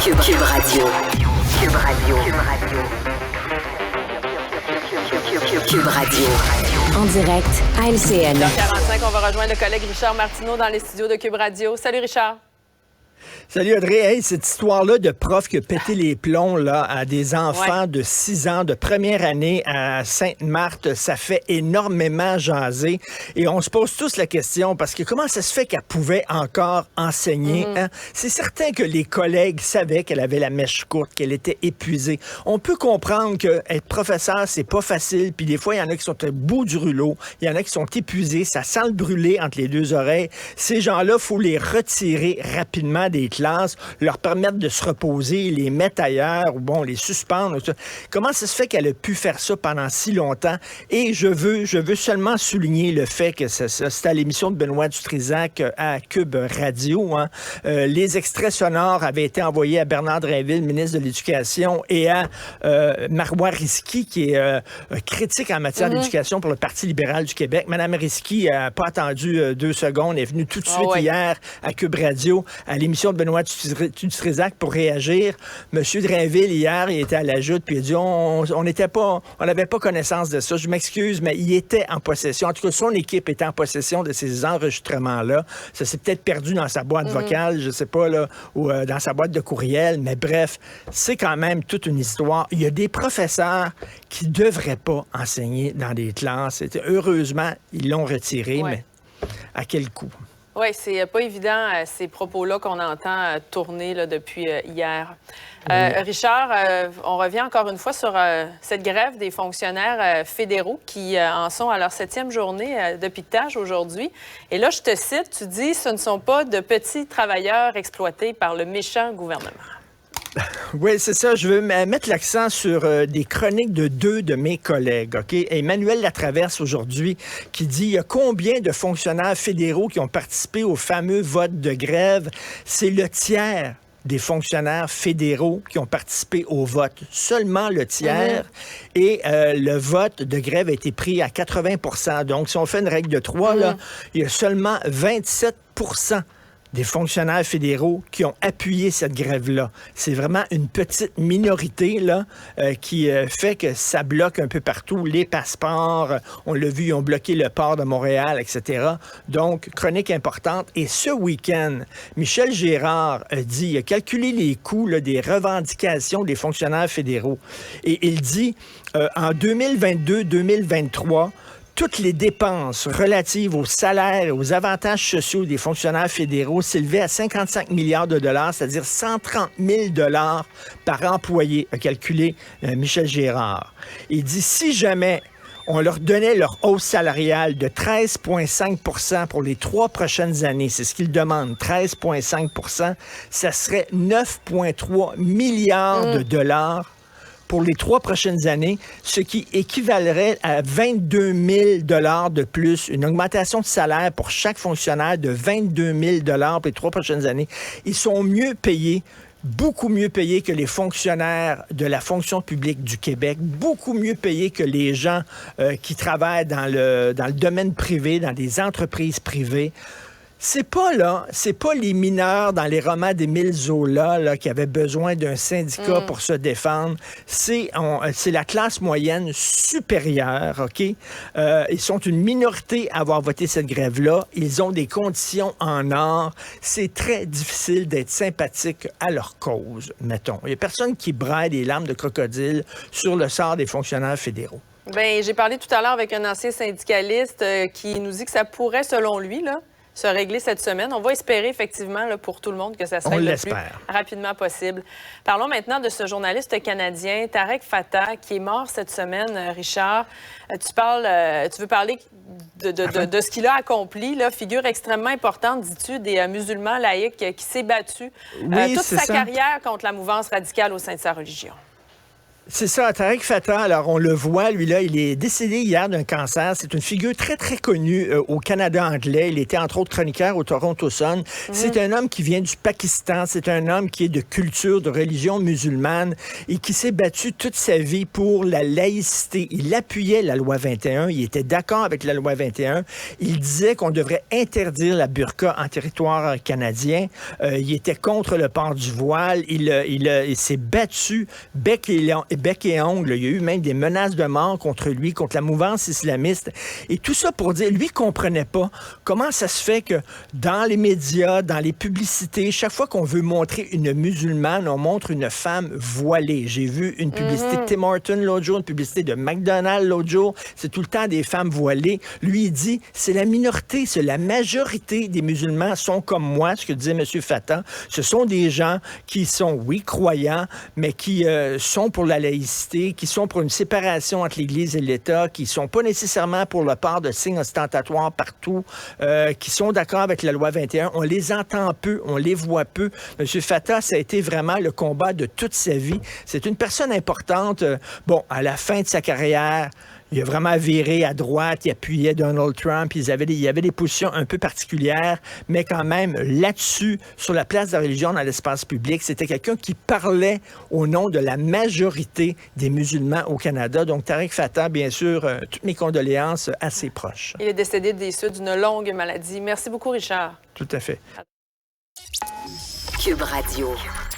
Cube Radio. Cube Radio. Cube Radio. En direct à LCN. h45, on va rejoindre le collègue Richard Martineau dans les studios de Cube Radio. Salut Richard. Salut Audrey. Hey, cette histoire-là de prof qui a pété les plombs là, à des enfants de 6 ans de première année à Sainte-Marthe, ça fait énormément jaser. Et on se pose tous la question, parce que comment ça se fait qu'elle pouvait encore enseigner? Hein? C'est certain que les collègues savaient qu'elle avait la mèche courte, qu'elle était épuisée. On peut comprendre qu'être professeur, c'est pas facile. Puis des fois, il y en a qui sont au bout du rouleau. Il y en a qui sont épuisés. Ça sent le brûler entre les deux oreilles. Ces gens-là, il faut les retirer rapidement des classes, leur permettre de se reposer, les mettre ailleurs, ou bon, les suspendre. Comment ça se fait qu'elle a pu faire ça pendant si longtemps? Et je veux seulement souligner le fait que c'était à l'émission de Benoît Dutrisac à Cube Radio. Hein. Les extraits sonores avaient été envoyés à Bernard Drinville, ministre de l'Éducation, et à Marois Risky, qui est critique en matière d'éducation pour le Parti libéral du Québec. Madame Risky n'a pas attendu 2 secondes, elle est venue tout de suite hier à Cube Radio, à l'émission de Benoît Dutrisac pour réagir. Monsieur Drainville, hier, il était à la joute, puis il a dit on n'avait pas connaissance de ça. Je m'excuse, mais il était en possession. En tout cas, son équipe était en possession de ces enregistrements-là. Ça s'est peut-être perdu dans sa boîte vocale, je sais pas, là, ou dans sa boîte de courriel, mais bref, c'est quand même toute une histoire. Il y a des professeurs qui devraient pas enseigner dans des classes. Heureusement, ils l'ont retiré, mais à quel coût? Oui, c'est pas évident, ces propos-là qu'on entend tourner là, depuis hier. Richard, on revient encore une fois sur cette grève des fonctionnaires fédéraux qui en sont à leur 7e journée de piquetage aujourd'hui. Et là, je te cite, tu dis « Ce ne sont pas de petits travailleurs exploités par le méchant gouvernement ». Oui, c'est ça. Je veux mettre l'accent sur des chroniques de 2 de mes collègues. OK? Emmanuel Latraverse, aujourd'hui, qui dit il y a combien de fonctionnaires fédéraux qui ont participé au fameux vote de grève? C'est le tiers des fonctionnaires fédéraux qui ont participé au vote. Seulement le tiers. Et le vote de grève a été pris à 80 %. Donc, si on fait une règle de 3, là, il y a seulement 27 % des fonctionnaires fédéraux qui ont appuyé cette grève-là. C'est vraiment une petite minorité là, qui fait que ça bloque un peu partout. Les passeports, on l'a vu, ils ont bloqué le port de Montréal, etc. Donc, chronique importante. Et ce week-end, Michel Gérard a dit, il a calculé les coûts là, des revendications des fonctionnaires fédéraux. Et il dit, en 2022-2023, toutes les dépenses relatives aux salaires et aux avantages sociaux des fonctionnaires fédéraux s'élevaient à 55 milliards de dollars, c'est-à-dire 130 000 dollars par employé, a calculé Michel Gérard. Il dit, si jamais on leur donnait leur hausse salariale de 13,5 % pour les 3 prochaines années, c'est ce qu'ils demandent, 13,5 % ça serait 9,3 milliards de dollars pour les 3 prochaines années, ce qui équivalerait à 22 000 $ de plus, une augmentation de salaire pour chaque fonctionnaire de 22 000 $ pour les 3 prochaines années. Ils sont mieux payés, beaucoup mieux payés que les fonctionnaires de la fonction publique du Québec, beaucoup mieux payés que les gens qui travaillent dans le domaine privé, dans des entreprises privées. C'est pas les mineurs dans les romans d'Émile Zola là, qui avaient besoin d'un syndicat pour se défendre. C'est la classe moyenne supérieure, OK? Ils sont une minorité à avoir voté cette grève-là. Ils ont des conditions en or. C'est très difficile d'être sympathique à leur cause, mettons. Il n'y a personne qui braille des larmes de crocodile sur le sort des fonctionnaires fédéraux. Bien, j'ai parlé tout à l'heure avec un ancien syndicaliste qui nous dit que ça pourrait, selon lui, là, se régler cette semaine. On va espérer effectivement là, pour tout le monde que ça se règle le plus rapidement possible. Parlons maintenant de ce journaliste canadien, Tarek Fatah, qui est mort cette semaine, Richard. Tu veux parler de ce qu'il a accompli, là, figure extrêmement importante, dis-tu, des musulmans laïcs qui s'est battu toute sa carrière contre la mouvance radicale au sein de sa religion. C'est ça, Tariq Fatah, alors on le voit, lui là, il est décédé hier d'un cancer. C'est une figure très, très connue au Canada anglais. Il était entre autres chroniqueur au Toronto Sun. C'est un homme qui vient du Pakistan. C'est un homme qui est de culture, de religion musulmane et qui s'est battu toute sa vie pour la laïcité. Il appuyait la loi 21. Il était d'accord avec la loi 21. Il disait qu'on devrait interdire la burqa en territoire canadien. Il était contre le port du voile. Il s'est battu bec et ongle. Il y a eu même des menaces de mort contre lui, contre la mouvance islamiste. Et tout ça pour dire, lui comprenait pas comment ça se fait que dans les médias, dans les publicités, chaque fois qu'on veut montrer une musulmane, on montre une femme voilée. J'ai vu une publicité de Tim Hortons l'autre jour, une publicité de McDonald's l'autre jour. C'est tout le temps des femmes voilées. Lui, il dit, c'est la minorité, c'est la majorité des musulmans sont comme moi, ce que disait M. Fatah. Ce sont des gens qui sont, oui, croyants, mais qui sont pour la laïcité, qui sont pour une séparation entre l'Église et l'État, qui sont pas nécessairement pour le port de signes ostentatoires partout, qui sont d'accord avec la loi 21. On les entend peu, on les voit peu. M. Fatah, ça a été vraiment le combat de toute sa vie. C'est une personne importante. Bon, à la fin de sa carrière, il a vraiment viré à droite, il appuyait Donald Trump, il y avait des positions un peu particulières, mais quand même, là-dessus, sur la place de la religion dans l'espace public, c'était quelqu'un qui parlait au nom de la majorité des musulmans au Canada. Donc, Tariq Fatah, bien sûr, toutes mes condoléances à ses proches. Il est décédé des suites d'une longue maladie. Merci beaucoup, Richard. Tout à fait. Cube Radio.